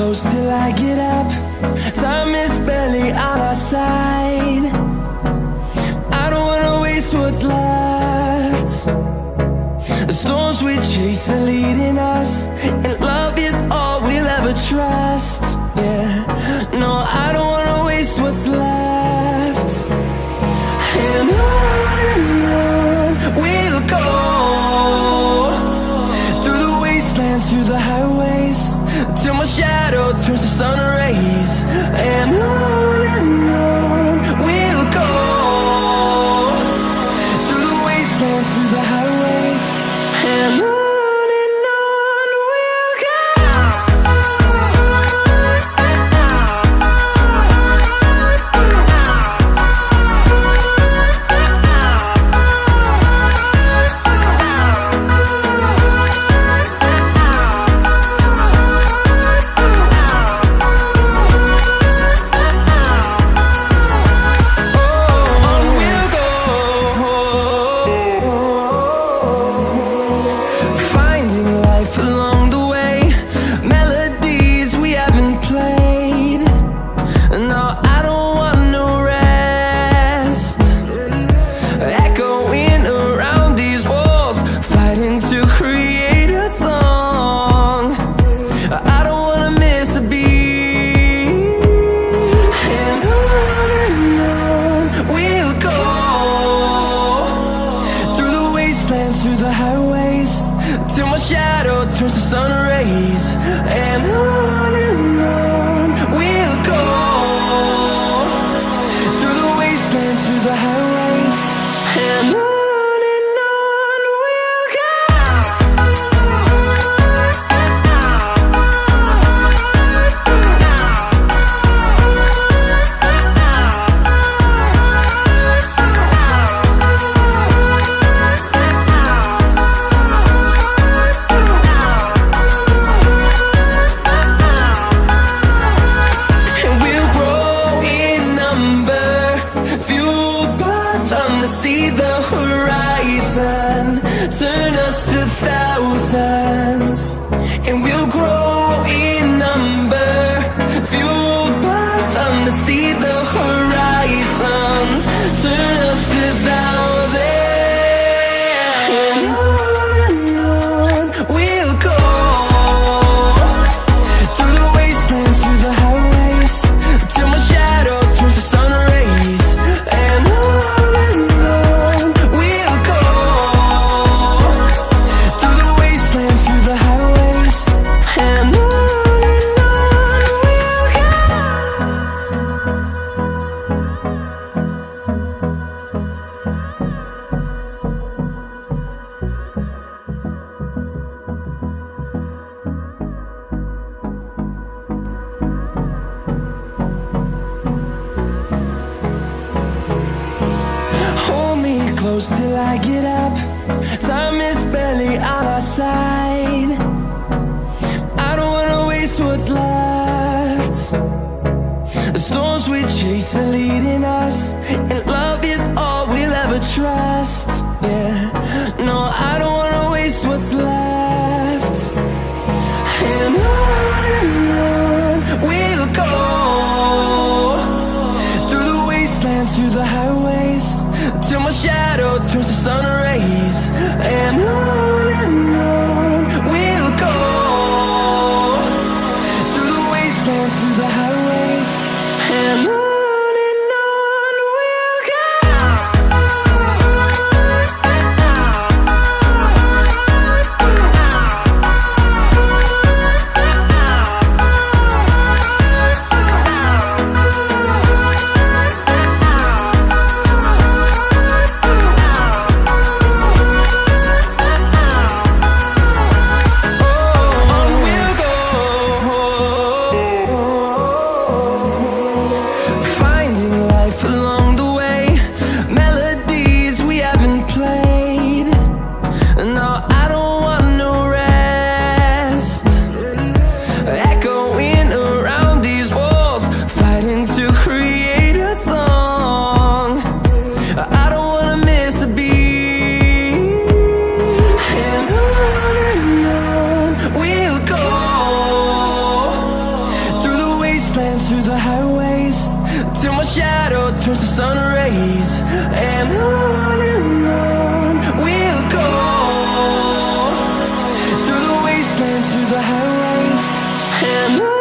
close till I get up. Time is barely on our side. I don't wanna waste what's left. The storms we chase are leading us, and love is all we'll ever trust. Yeah, no, I don't wanna waste what's left. And on we'll go, through the wastelands, through the highways, till my shadow turns to sun rays. And on we'll go, through the wastelands, through the highways, and on we'll go. Till I get up, time is barely on our side. I don't wanna waste what's left. The storms we chase are leading us, and love is all we'll ever trust. Yeah, no, I don't wanna waste what's left. And on we'll go, through the wastelands, through the highways, till my shadow turns to sun rays. And on we'll go, through the wastelands, through the highways, and on we'll go. shadow turns to sun rays, and on we'll go, through the wastelands, through the highways, and on.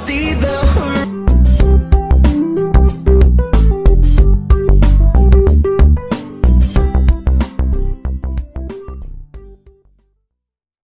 See the